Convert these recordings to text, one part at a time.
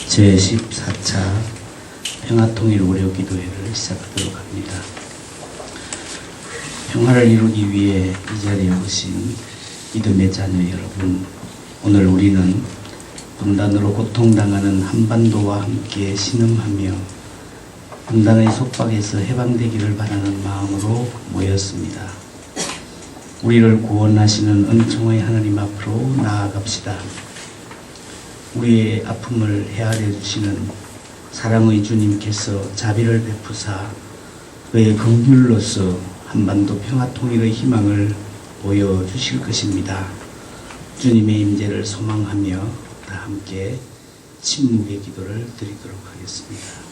제14차 평화통일 오려기도회를 시작하도록 합니다. 평화를 이루기 위해 이 자리에 오신 믿음의 자녀 여러분, 오늘 우리는 분단으로 고통당하는 한반도와 함께 신음하며 분단의 속박에서 해방되기를 바라는 마음으로 모였습니다. 우리를 구원하시는 은총의 하나님 앞으로 나아갑시다. 우리의 아픔을 헤아려 주시는 사랑의 주님께서 자비를 베푸사 그의 긍휼로서 한반도 평화통일의 희망을 보여주실 것입니다. 주님의 임재를 소망하며 다 함께 침묵의 기도를 드리도록 하겠습니다.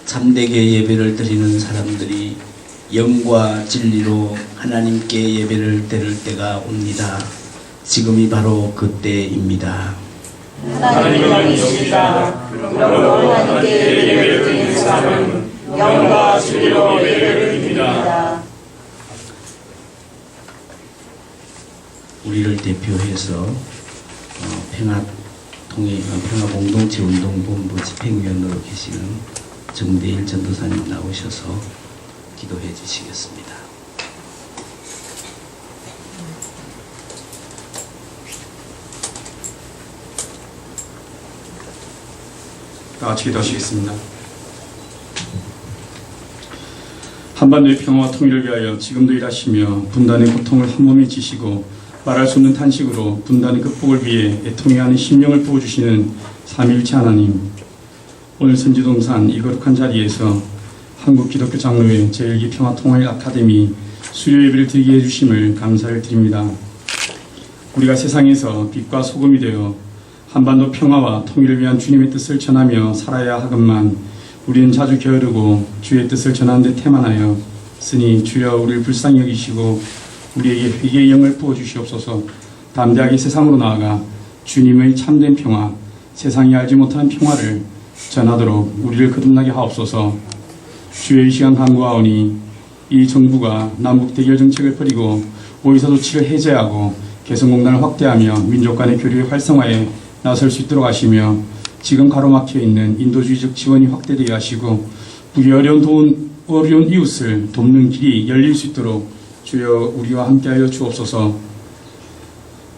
참되게 예배를 드리는 사람들이 영과 진리로 하나님께 예배를 드릴 때가 옵니다. 지금이 바로 그때입니다. 하나님은 영이다. 그러므로 하나님께 예배를 드리는 사람은 영과 진리로 예배를 드립니다. 우리를 대표해서 평화공동체운동본부 집행위원으로 계시는 정대일 전도사님 나오셔서 기도해 주시겠습니다. 다 같이 기도하시겠습니다. 한반도의 평화와 통일을 위하여 지금도 일하시며 분단의 고통을 한 몸에 지시고 말할 수 없는 탄식으로 분단의 극복을 위해 애통해하는 심령을 부어주시는 삼위일체 하나님, 오늘 선지동산 이 거룩한 자리에서 한국기독교 장로회 제1기 평화통일 아카데미 수요예배를 드리게 해주심을 감사를 드립니다. 우리가 세상에서 빛과 소금이 되어 한반도 평화와 통일을 위한 주님의 뜻을 전하며 살아야 하건만 우리는 자주 게으르고 주의 뜻을 전하는 데 태만하여 쓰니 주여 우리를 불쌍히 여기시고 우리에게 회개의 영을 부어주시옵소서. 담대하게 세상으로 나아가 주님의 참된 평화, 세상이 알지 못하는 평화를 전하도록 우리를 거듭나게 하옵소서. 주의 이 시간 간구하오니 이 정부가 남북 대결 정책을 버리고 오이사조치를 해제하고 개성공단을 확대하며 민족 간의 교류의 활성화에 나설 수 있도록 하시며 지금 가로막혀 있는 인도주의적 지원이 확대되게 하시고 우리 어려운 이웃을 돕는 길이 열릴 수 있도록 주여 우리와 함께하여 주옵소서.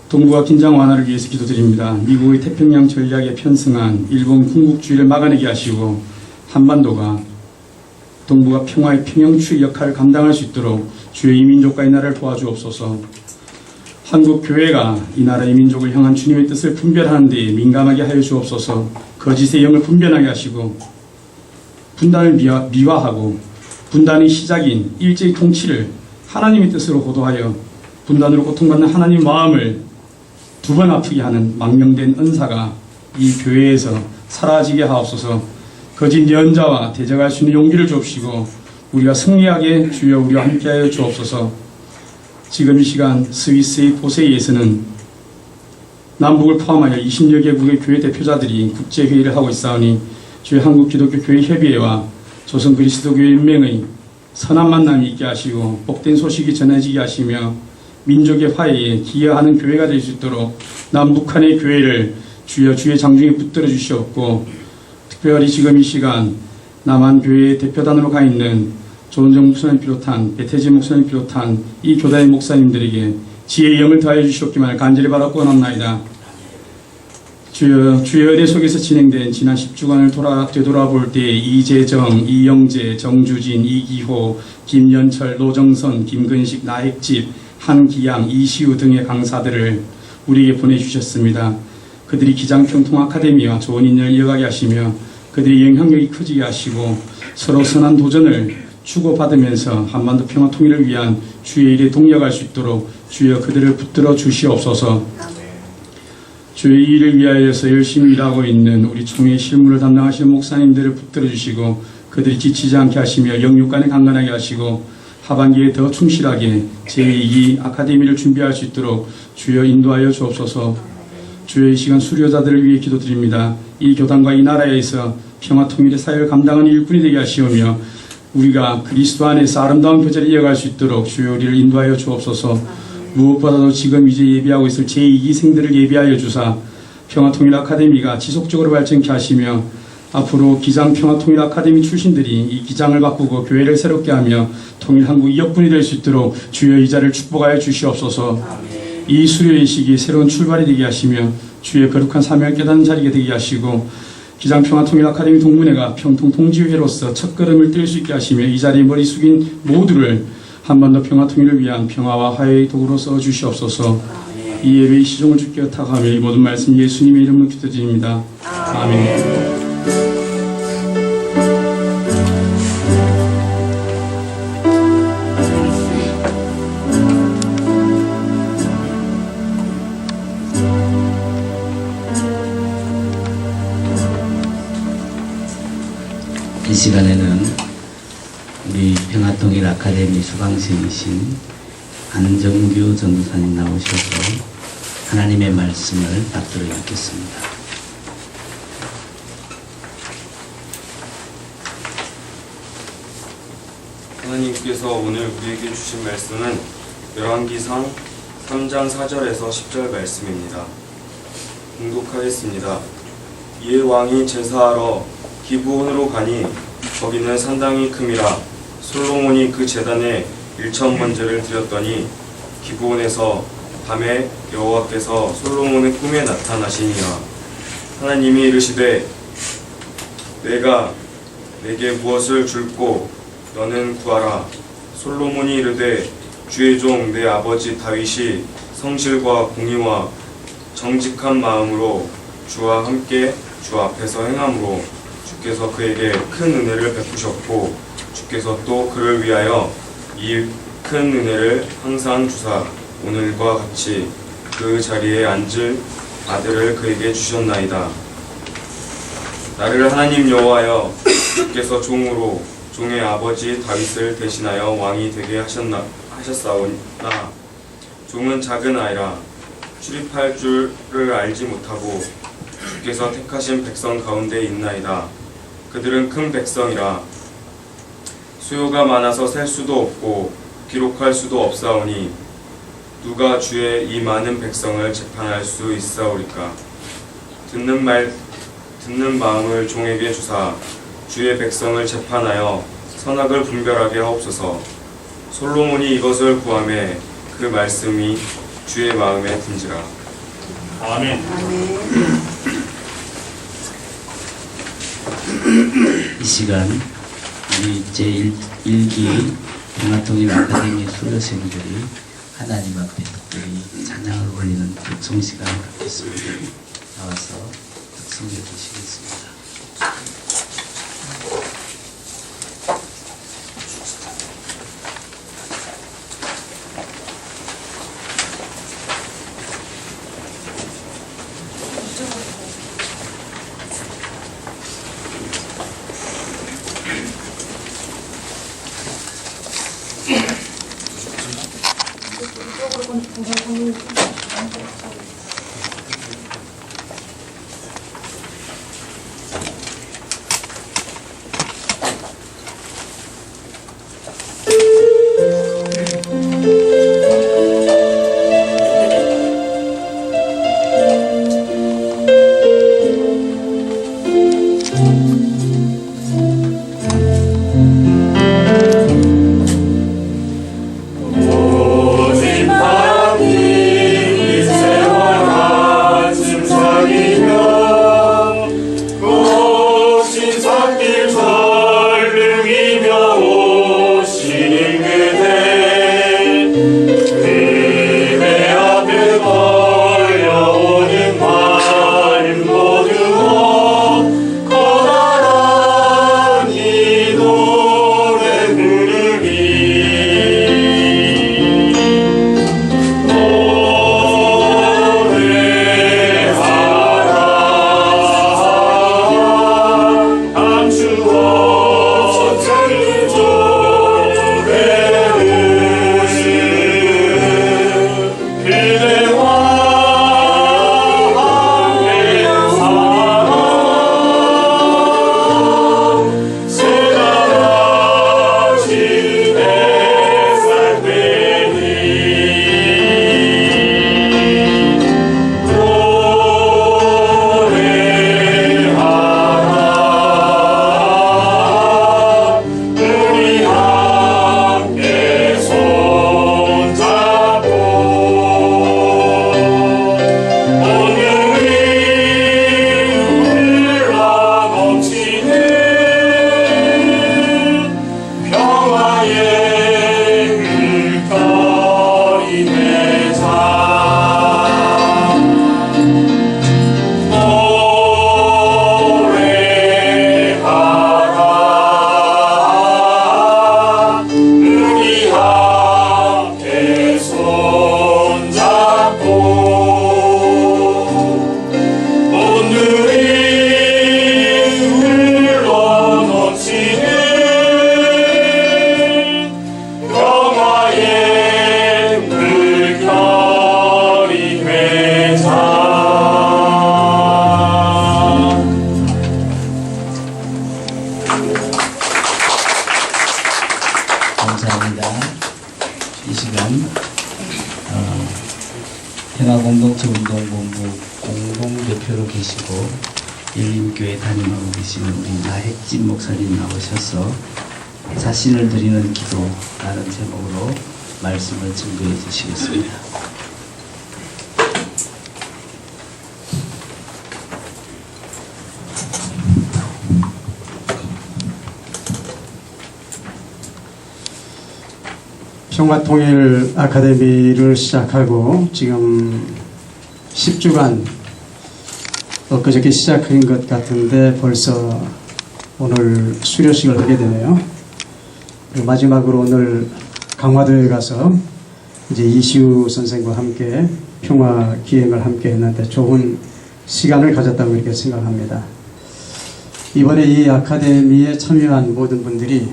동북아 긴장 완화를 위해서 기도드립니다. 미국의 태평양 전략에 편승한 일본 군국주의를 막아내게 하시고 한반도가 동북아 평화의 평형추의 역할을 감당할 수 있도록 주의 이 민족과 이 나라를 도와주옵소서. 한국 교회가 이 나라의 민족을 향한 주님의 뜻을 분별하는 데 민감하게 하여 주옵소서. 거짓의 영을 분별하게 하시고 분단을 미화하고 분단의 시작인 일제의 통치를 하나님의 뜻으로 호도하여 분단으로 고통받는 하나님의 마음을 두 번 아프게 하는 망령된 은사가 이 교회에서 사라지게 하옵소서. 거짓 예언자와 대적할 수 있는 용기를 주옵시고 우리가 승리하게 주여 우리와 함께하여 주옵소서. 지금 이 시간 스위스의 보세이에서는 남북을 포함하여 20여 개국의 교회 대표자들이 국제회의를 하고 있사오니 주의 한국기독교교회협의회와 조선그리스도교회 연맹의 선한 만남이 있게 하시고 복된 소식이 전해지게 하시며 민족의 화해에 기여하는 교회가 될 수 있도록 남북한의 교회를 주여 주의 장중에 붙들어 주시옵고, 특별히 지금 이 시간 남한 교회의 대표단으로 가 있는 조은정 목사님 비롯한 배태지 목사님 비롯한 이 교단의 목사님들에게 지혜의 영을 더하여 주시옵기만을 간절히 바라고 원합나이다. 주여, 주의 은혜 속에서 진행된 지난 10주간을 되돌아볼 때 이재정, 이영재, 정주진, 이기호, 김연철, 노정선, 김근식, 나핵집, 한기양, 이시우 등의 강사들을 우리에게 보내주셨습니다. 그들이 기장평통 아카데미와 좋은 인연을 이어가게 하시며 그들이 영향력이 커지게 하시고 서로 선한 도전을 주고받으면서 한반도 평화 통일을 위한 주의 일에 동력할 수 있도록 주여 그들을 붙들어 주시옵소서. 주의 일을 위하여서 열심히 일하고 있는 우리 총회 실무를 담당하시는 목사님들을 붙들어 주시고 그들이 지치지 않게 하시며 영육간에 강건하게 하시고 하반기에 더 충실하게 제2기 아카데미를 준비할 수 있도록 주여 인도하여 주옵소서. 주여 이 시간 수료자들을 위해 기도드립니다. 이 교단과 이 나라에서 평화 통일의 사역을 감당하는 일꾼이 되게 하시오며 우리가 그리스도 안에서 아름다운 표제를 이어갈 수 있도록 주여 우리를 인도하여 주옵소서. 무엇보다도 지금 이제 예비하고 있을 제2기생들을 예비하여 주사 평화통일 아카데미가 지속적으로 발전케 하시며 앞으로 기장 평화통일 아카데미 출신들이 이 기장을 바꾸고 교회를 새롭게 하며 통일한국 이역분이 될 수 있도록 주여 이 자를 축복하여 주시옵소서. 이 수료의 시기 새로운 출발이 되게 하시며 주의 거룩한 사명을 깨닫는 자리가 되게 하시고 기장 평화통일 아카데미 동문회가 평통 통지회로서 첫걸음을 뗄 수 있게 하시며 이 자리에 머리 숙인 모두를 한반도 평화 통일을 위한 평화와 화해의 도구로 써 주시옵소서. 이 예배의 시종을 주께 의탁하며 이 모든 말씀 예수님의 이름으로 기도드립니다. 아멘. 이 시간에는 우리 평화통일 아카데미 수강생이신 안정규 전도사님 나오셔서 하나님의 말씀을 받들어 읽겠습니다. 하나님께서 오늘 우리에게 주신 말씀은 열왕기상 3장 4절에서 10절 말씀입니다. 공독하겠습니다. 이에 왕이 제사하러 기브온으로 가니 거기는 산당이 큼이라 솔로몬이 그 제단에 1천 번제를 드렸더니 기브온에서 밤에 여호와께서 솔로몬의 꿈에 나타나시니라. 하나님이 이르시되 내가 내게 무엇을 줄꼬 너는 구하라. 솔로몬이 이르되 주의 종 내 아버지 다윗이 성실과 공의와 정직한 마음으로 주와 함께 주 앞에서 행함으로 주께서 그에게 큰 은혜를 베푸셨고 주께서 또 그를 위하여 이 큰 은혜를 항상 주사 오늘과 같이 그 자리에 앉을 아들을 그에게 주셨나이다. 나를 하나님 여호와여 주께서 종으로 종의 아버지 다윗을 대신하여 왕이 되게 하셨사오나 종은 작은 아이라 출입할 줄을 알지 못하고 주께서 택하신 백성 가운데 있나이다. 그들은 큰 백성이라 수요가 많아서 셀 수도 없고 기록할 수도 없사오니 누가 주의 이 많은 백성을 재판할 수 있사오리까. 듣는 마음을 종에게 주사 주의 백성을 재판하여 선악을 분별하게 하옵소서. 솔로몬이 이것을 구하매 그 말씀이 주의 마음에 든지라. 아멘. 이 시간 우리 제1기 평화통일 아카데미 수료생들이 하나님 앞에 특별히 찬양을 올리는 독송 시간을 갖겠습니다. 나와서 독송해 주시겠습니다. 평화공동체운동본부 공동대표로 계시고 열림교회 담임하고 계시는 우리 나핵진 목사님 나오셔서 자신을 드리는 기도라는 제목으로 말씀을 증거해 주시겠습니다. 평화통일 아카데미를 시작하고 지금 10주간 엊그저께 시작한 것 같은데 벌써 오늘 수료식을 하게 되네요. 그리고 마지막으로 오늘 강화도에 가서 이제 이시우 선생과 함께 평화 기행을 함께 했는데 좋은 시간을 가졌다고 이렇게 생각합니다. 이번에 이 아카데미에 참여한 모든 분들이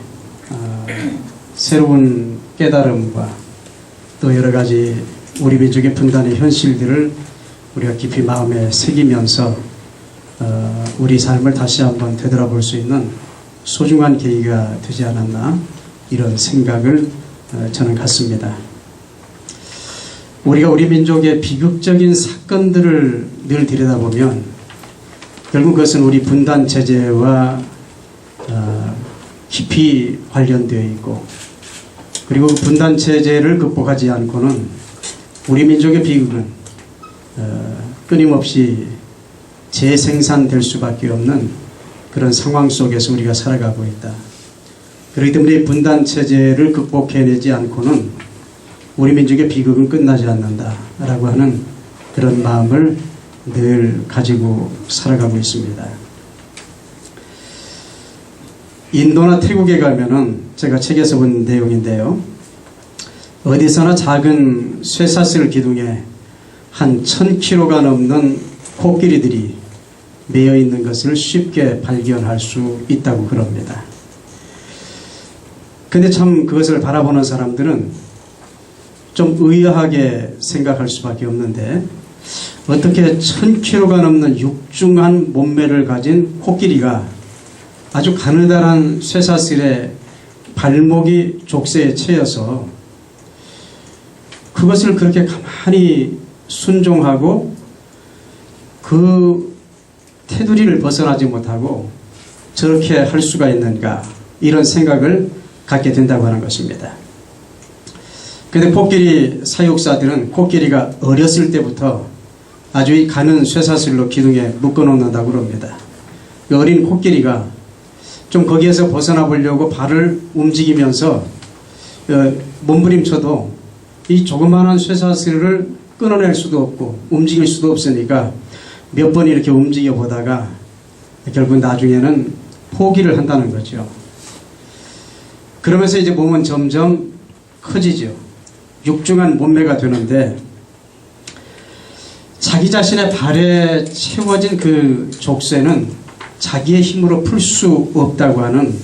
새로운 깨달음과 또 여러 가지 우리 민족의 분단의 현실들을 우리가 깊이 마음에 새기면서 우리 삶을 다시 한번 되돌아볼 수 있는 소중한 계기가 되지 않았나 이런 생각을 저는 갖습니다. 우리가 우리 민족의 비극적인 사건들을 늘 들여다보면 결국 그것은 우리 분단 체제와 깊이 관련되어 있고 그리고 분단 체제를 극복하지 않고는 우리 민족의 비극은 끊임없이 재생산될 수밖에 없는 그런 상황 속에서 우리가 살아가고 있다. 그렇기 때문에 분단 체제를 극복해내지 않고는 우리 민족의 비극은 끝나지 않는다라고 하는 그런 마음을 늘 가지고 살아가고 있습니다. 인도나 태국에 가면은 제가 책에서 본 내용인데요. 어디서나 작은 쇠사슬 기둥에 한 1000kg가 넘는 코끼리들이 매여 있는 것을 쉽게 발견할 수 있다고 그럽니다. 근데 참 그것을 바라보는 사람들은 좀 의아하게 생각할 수밖에 없는데 어떻게 1000kg가 넘는 육중한 몸매를 가진 코끼리가 아주 가느다란 쇠사슬에 발목이 족쇄에 채여서 그것을 그렇게 가만히 순종하고 그 테두리를 벗어나지 못하고 저렇게 할 수가 있는가 이런 생각을 갖게 된다고 하는 것입니다. 그런데 코끼리 사육사들은 코끼리가 어렸을 때부터 아주 이 가는 쇠사슬로 기둥에 묶어놓는다고 그럽니다. 그 어린 코끼리가 좀 거기에서 벗어나 보려고 발을 움직이면서 몸부림쳐도 이 조그마한 쇠사슬을 끊어낼 수도 없고 움직일 수도 없으니까 몇 번 이렇게 움직여 보다가 결국 나중에는 포기를 한다는 거죠. 그러면서 이제 몸은 점점 커지죠. 육중한 몸매가 되는데 자기 자신의 발에 채워진 그 족쇄는 자기의 힘으로 풀 수 없다고 하는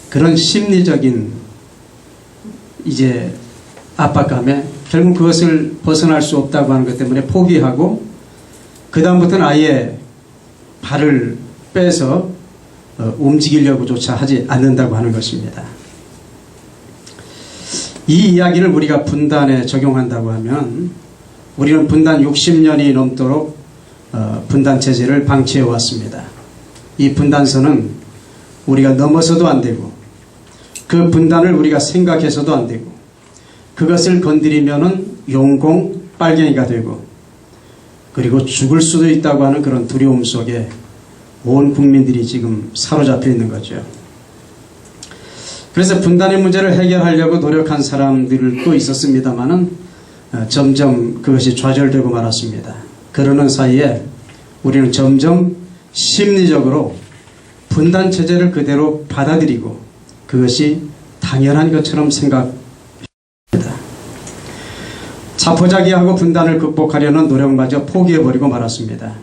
그런 심리적인 이제 압박감에 결국 그것을 벗어날 수 없다고 하는 것 때문에 포기하고 그 다음부터는 아예 발을 빼서 움직이려고조차 하지 않는다고 하는 것입니다. 이 이야기를 우리가 분단에 적용한다고 하면 우리는 분단 60년이 넘도록 분단 체제를 방치해 왔습니다. 이 분단선은 우리가 넘어서도 안 되고 그 분단을 우리가 생각해서도 안 되고 그것을 건드리면은 용공 빨갱이가 되고 그리고 죽을 수도 있다고 하는 그런 두려움 속에 온 국민들이 지금 사로잡혀 있는 거죠. 그래서 분단의 문제를 해결하려고 노력한 사람들도 있었습니다마는 점점 그것이 좌절되고 말았습니다. 그러는 사이에 우리는 점점 심리적으로 분단 체제를 그대로 받아들이고 그것이 당연한 것처럼 생각합니다. 자포자기하고 분단을 극복하려는 노력마저 포기해버리고 말았습니다.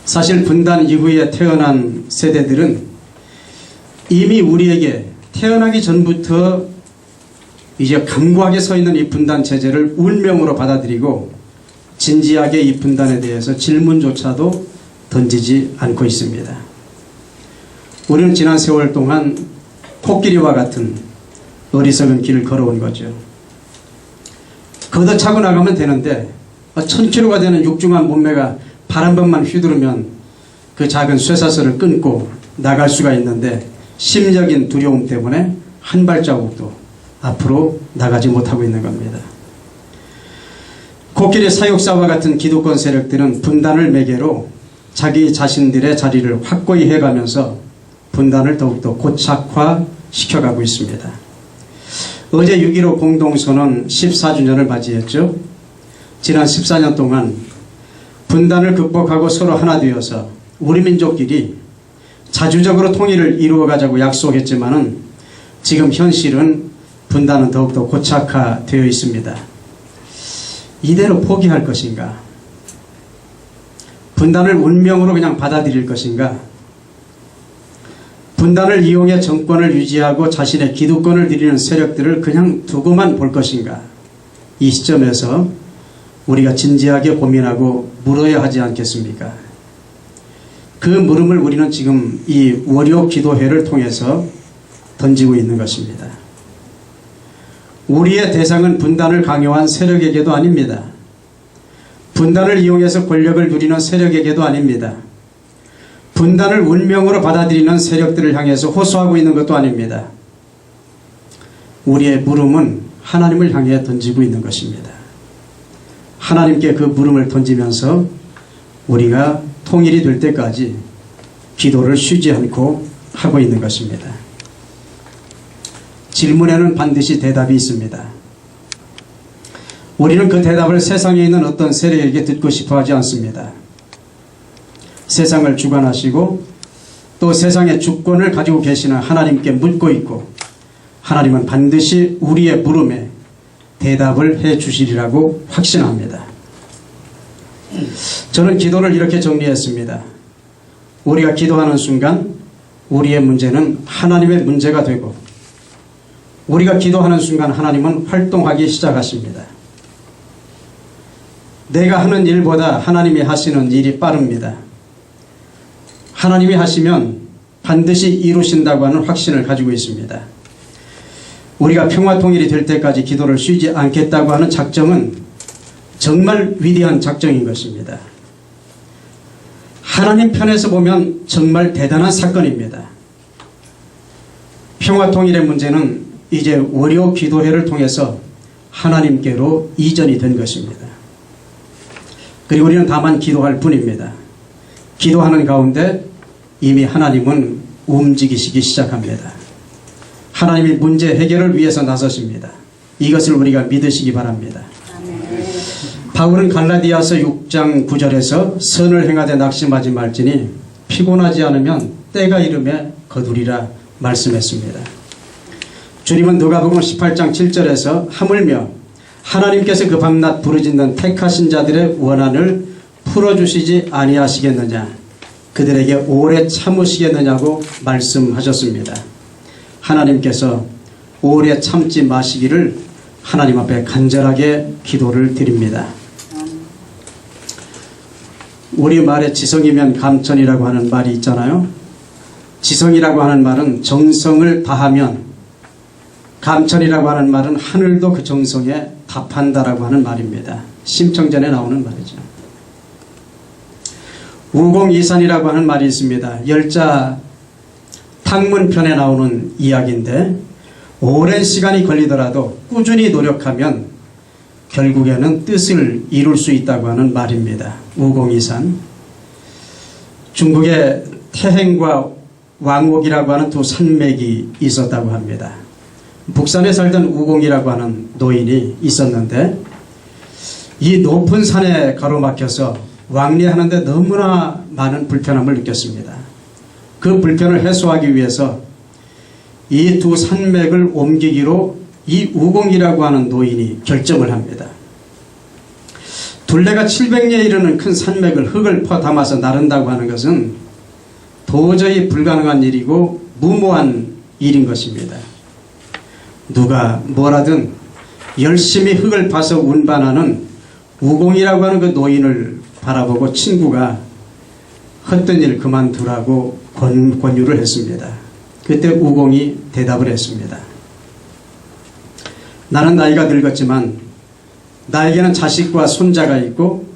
사실 분단 이후에 태어난 세대들은 이미 우리에게 태어나기 전부터 이제 강고하게 서 있는 이 분단 체제를 운명으로 받아들이고 진지하게 이 분단에 대해서 질문조차도 던지지 않고 있습니다. 우리는 지난 세월 동안 코끼리와 같은 어리석은 길을 걸어온 거죠. 걷어차고 나가면 되는데 1000kg가 되는 육중한 몸매가 발 한 번만 휘두르면 그 작은 쇠사슬을 끊고 나갈 수가 있는데 심적인 두려움 때문에 한 발자국도 앞으로 나가지 못하고 있는 겁니다. 코끼리 사육사와 같은 기득권 세력들은 분단을 매개로 자기 자신들의 자리를 확고히 해가면서 분단을 더욱더 고착화시켜가고 있습니다. 어제 6.15 공동선언 14주년을 맞이했죠. 지난 14년 동안 분단을 극복하고 서로 하나 되어서 우리 민족끼리 자주적으로 통일을 이루어가자고 약속했지만은 지금 현실은 분단은 더욱더 고착화되어 있습니다. 이대로 포기할 것인가? 분단을 운명으로 그냥 받아들일 것인가? 분단을 이용해 정권을 유지하고 자신의 기득권을 들이는 세력들을 그냥 두고만 볼 것인가? 이 시점에서 우리가 진지하게 고민하고 물어야 하지 않겠습니까? 그 물음을 우리는 지금 이 월요 기도회를 통해서 던지고 있는 것입니다. 우리의 대상은 분단을 강요한 세력에게도 아닙니다. 분단을 이용해서 권력을 누리는 세력에게도 아닙니다. 분단을 운명으로 받아들이는 세력들을 향해서 호소하고 있는 것도 아닙니다. 우리의 물음은 하나님을 향해 던지고 있는 것입니다. 하나님께 그 물음을 던지면서 우리가 통일이 될 때까지 기도를 쉬지 않고 하고 있는 것입니다. 질문에는 반드시 대답이 있습니다. 우리는 그 대답을 세상에 있는 어떤 세력에게 듣고 싶어 하지 않습니다. 세상을 주관하시고 또 세상의 주권을 가지고 계시는 하나님께 묻고 있고 하나님은 반드시 우리의 물음에 대답을 해 주시리라고 확신합니다. 저는 기도를 이렇게 정리했습니다. 우리가 기도하는 순간 우리의 문제는 하나님의 문제가 되고 우리가 기도하는 순간 하나님은 활동하기 시작하십니다. 내가 하는 일보다 하나님이 하시는 일이 빠릅니다. 하나님이 하시면 반드시 이루신다고 하는 확신을 가지고 있습니다. 우리가 평화통일이 될 때까지 기도를 쉬지 않겠다고 하는 작정은 정말 위대한 작정인 것입니다. 하나님 편에서 보면 정말 대단한 사건입니다. 평화통일의 문제는 이제 월요 기도회를 통해서 하나님께로 이전이 된 것입니다. 그리고 우리는 다만 기도할 뿐입니다. 기도하는 가운데 이미 하나님은 움직이시기 시작합니다. 하나님이 문제 해결을 위해서 나서십니다. 이것을 우리가 믿으시기 바랍니다. 바울은 갈라디아서 6장 9절에서 선을 행하되 낙심하지 말지니 피곤하지 않으면 때가 이름에 거두리라 말씀했습니다. 주님은 누가복음 18장 7절에서 하물며 하나님께서 그 밤낮 부르짖는 택하신 자들의 원한을 풀어주시지 아니하시겠느냐, 그들에게 오래 참으시겠느냐고 말씀하셨습니다. 하나님께서 오래 참지 마시기를 하나님 앞에 간절하게 기도를 드립니다. 우리말에 지성이면 감천이라고 하는 말이 있잖아요. 지성이라고 하는 말은 정성을 다하면, 감천이라고 하는 말은 하늘도 그 정성에 답한다라고 하는 말입니다. 심청전에 나오는 말이죠. 우공이산이라고 하는 말이 있습니다. 열자 탕문편에 나오는 이야기인데, 오랜 시간이 걸리더라도 꾸준히 노력하면 결국에는 뜻을 이룰 수 있다고 하는 말입니다. 우공이산. 중국에 태행과 왕옥이라고 하는 두 산맥이 있었다고 합니다. 북산에 살던 우공이라고 하는 노인이 있었는데, 이 높은 산에 가로막혀서 왕래하는데 너무나 많은 불편함을 느꼈습니다. 그 불편을 해소하기 위해서 이 두 산맥을 옮기기로 이 우공이라고 하는 노인이 결정을 합니다. 둘레가 700리에 이르는 큰 산맥을 흙을 퍼 담아서 나른다고 하는 것은 도저히 불가능한 일이고 무모한 일인 것입니다. 누가 뭐라든 열심히 흙을 파서 운반하는 우공이라고 하는 그 노인을 바라보고 친구가 헛된 일 그만두라고 권유를 했습니다. 그때 우공이 대답을 했습니다. 나는 나이가 늙었지만 나에게는 자식과 손자가 있고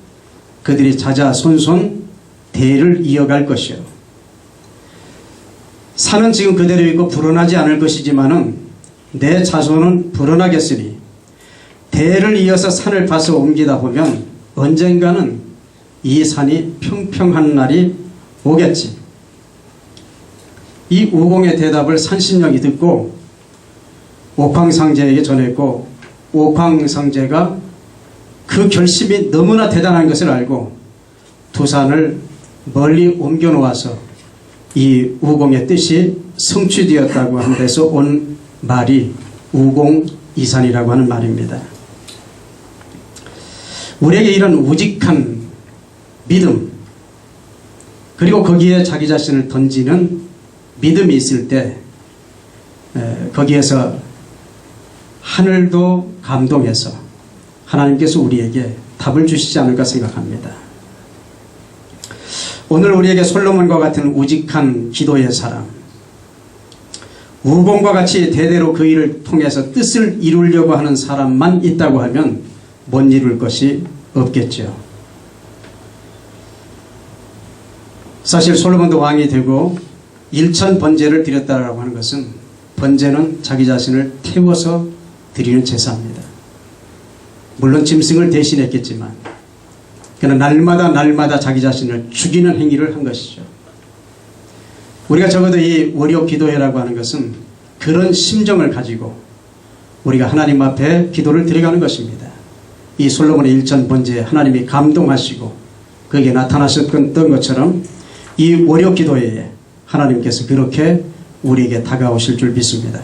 그들이 자자손손 대를 이어갈 것이요. 산은 지금 그대로 있고 불어나지 않을 것이지만은 내 자손은 불어나겠으니 대를 이어서 산을 파서 옮기다 보면 언젠가는 이 산이 평평한 날이 오겠지. 이 우공의 대답을 산신령이 듣고 옥황상제에게 전했고, 옥황상제가 그 결심이 너무나 대단한 것을 알고 두 산을 멀리 옮겨 놓아서 이 우공의 뜻이 성취되었다고 하는 데서 온 말이 우공이산이라고 하는 말입니다. 우리에게 이런 우직한 믿음, 그리고 거기에 자기 자신을 던지는 믿음이 있을 때 거기에서 하늘도 감동해서 하나님께서 우리에게 답을 주시지 않을까 생각합니다. 오늘 우리에게 솔로몬과 같은 우직한 기도의 사람, 우공과 같이 대대로 그 일을 통해서 뜻을 이루려고 하는 사람만 있다고 하면 못 이룰 것이 없겠죠. 사실 솔로몬도 왕이 되고 일천 번제를 드렸다라고 하는 것은, 번제는 자기 자신을 태워서 드리는 제사입니다. 물론 짐승을 대신했겠지만 그는 날마다 자기 자신을 죽이는 행위를 한 것이죠. 우리가 적어도 이 월요 기도회라고 하는 것은 그런 심정을 가지고 우리가 하나님 앞에 기도를 드려가는 것입니다. 이 솔로몬의 일천 번제에 하나님이 감동하시고 거기에 나타나셨던 것처럼 이 월요 기도회에 하나님께서 그렇게 우리에게 다가오실 줄 믿습니다.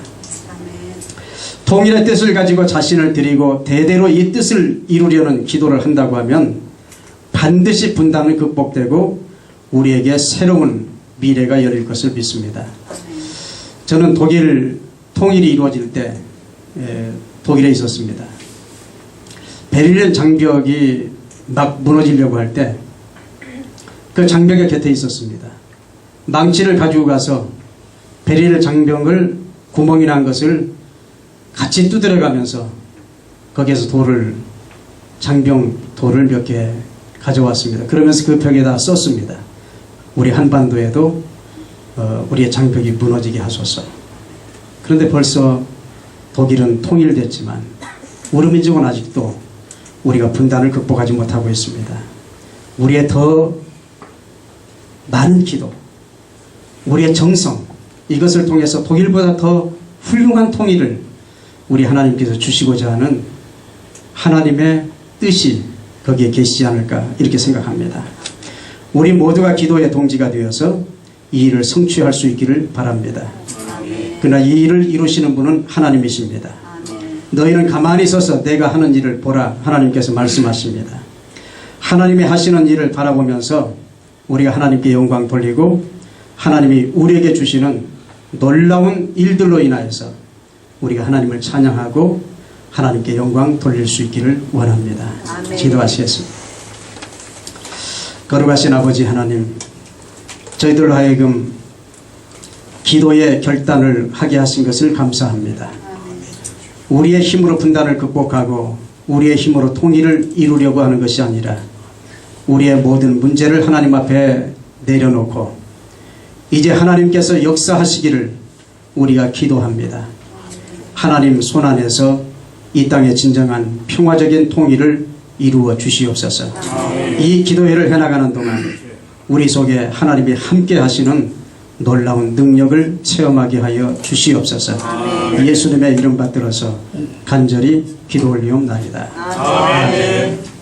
통일의 뜻을 가지고 자신을 드리고 대대로 이 뜻을 이루려는 기도를 한다고 하면 반드시 분단은 극복되고 우리에게 새로운 미래가 열릴 것을 믿습니다. 저는 독일 통일이 이루어질 때 독일에 있었습니다. 베를린 장벽이 막 무너지려고 할 때 그 장벽의 곁에 있었습니다. 망치를 가지고 가서 베를린 장벽을 구멍이 난 것을 같이 두드려가면서 거기에서 장병 돌을 몇 개 가져왔습니다. 그러면서 그 벽에다 썼습니다. 우리 한반도에도 우리의 장벽이 무너지게 하소서. 그런데 벌써 독일은 통일됐지만 우리 민족은 아직도 우리가 분단을 극복하지 못하고 있습니다. 우리의 더 많은 기도, 우리의 정성, 이것을 통해서 독일보다 더 훌륭한 통일을 우리 하나님께서 주시고자 하는 하나님의 뜻이 거기에 계시지 않을까 이렇게 생각합니다. 우리 모두가 기도의 동지가 되어서 이 일을 성취할 수 있기를 바랍니다. 그러나 이 일을 이루시는 분은 하나님이십니다. 너희는 가만히 서서 내가 하는 일을 보라, 하나님께서 말씀하십니다. 하나님이 하시는 일을 바라보면서 우리가 하나님께 영광 돌리고 하나님이 우리에게 주시는 놀라운 일들로 인하여서 우리가 하나님을 찬양하고 하나님께 영광 돌릴 수 있기를 원합니다. 기도하시겠습니다. 거룩하신 아버지 하나님, 저희들로 하여금 기도의 결단을 하게 하신 것을 감사합니다. 우리의 힘으로 분단을 극복하고 우리의 힘으로 통일을 이루려고 하는 것이 아니라 우리의 모든 문제를 하나님 앞에 내려놓고 이제 하나님께서 역사하시기를 우리가 기도합니다. 하나님 손안에서 이 땅의 진정한 평화적인 통일을 이루어 주시옵소서. 이 기도회를 해나가는 동안 우리 속에 하나님이 함께 하시는 놀라운 능력을 체험하게 하여 주시옵소서. 예수님의 이름 받들어서 간절히 기도 올리옵나이다. 아멘.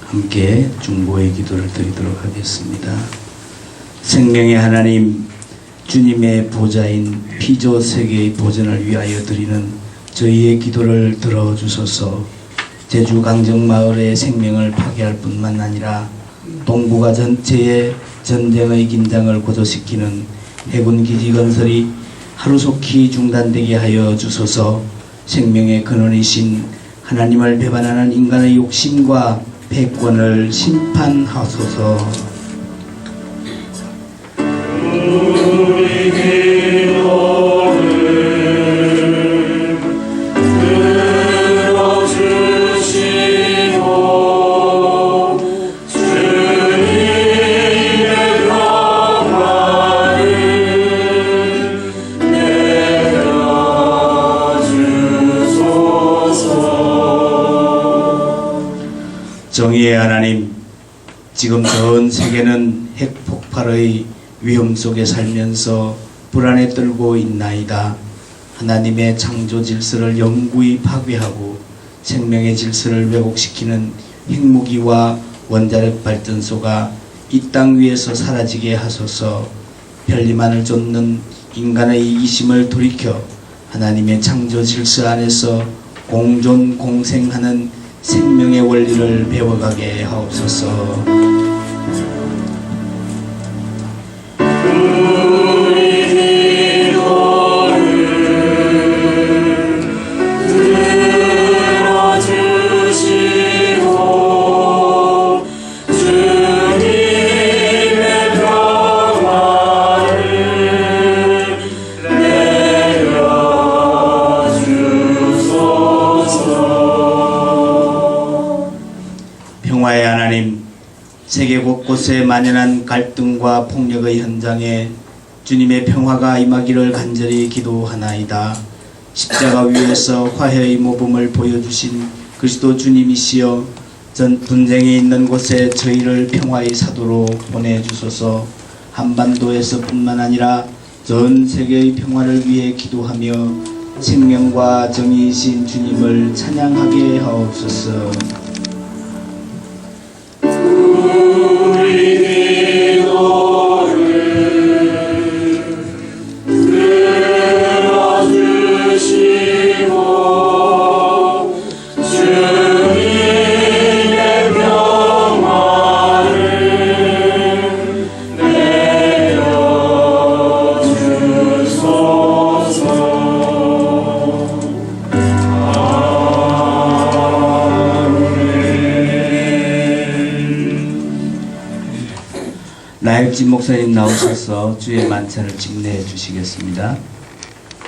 함께 중보의 기도를 드리도록 하겠습니다. 생명의 하나님, 주님의 보좌인 피조 세계의 보전을 위하여 드리는 저희의 기도를 들어주소서. 제주 강정마을의 생명을 파괴할 뿐만 아니라 동북아 전체의 전쟁의 긴장을 고조시키는 해군기지 건설이 하루속히 중단되게 하여 주소서. 생명의 근원이신 하나님을 배반하는 인간의 욕심과 패권을 심판하소서. 정의의 하나님, 지금 전 세계는 핵폭발의 위험 속에 살면서 불안에 떨고 있나이다. 하나님의 창조 질서를 영구히 파괴하고 생명의 질서를 왜곡시키는 핵무기와 원자력 발전소가 이 땅 위에서 사라지게 하소서. 편리만을 쫓는 인간의 이기심을 돌이켜 하나님의 창조 질서 안에서 공존 공생하는 생명의 원리를 배워가게 하옵소서. 평화의 하나님, 세계 곳곳에 만연한 갈등과 폭력의 현장에 주님의 평화가 임하기를 간절히 기도하나이다. 십자가 위에서 화해의 모범을 보여주신 그리스도 주님이시여, 전 분쟁이 있는 곳에 저희를 평화의 사도로 보내주소서. 한반도에서뿐만 아니라 전 세계의 평화를 위해 기도하며 생명과 정의이신 주님을 찬양하게 하옵소서. 나혁진 목사님 나오셔서 주의 만찬을 집례해 주시겠습니다.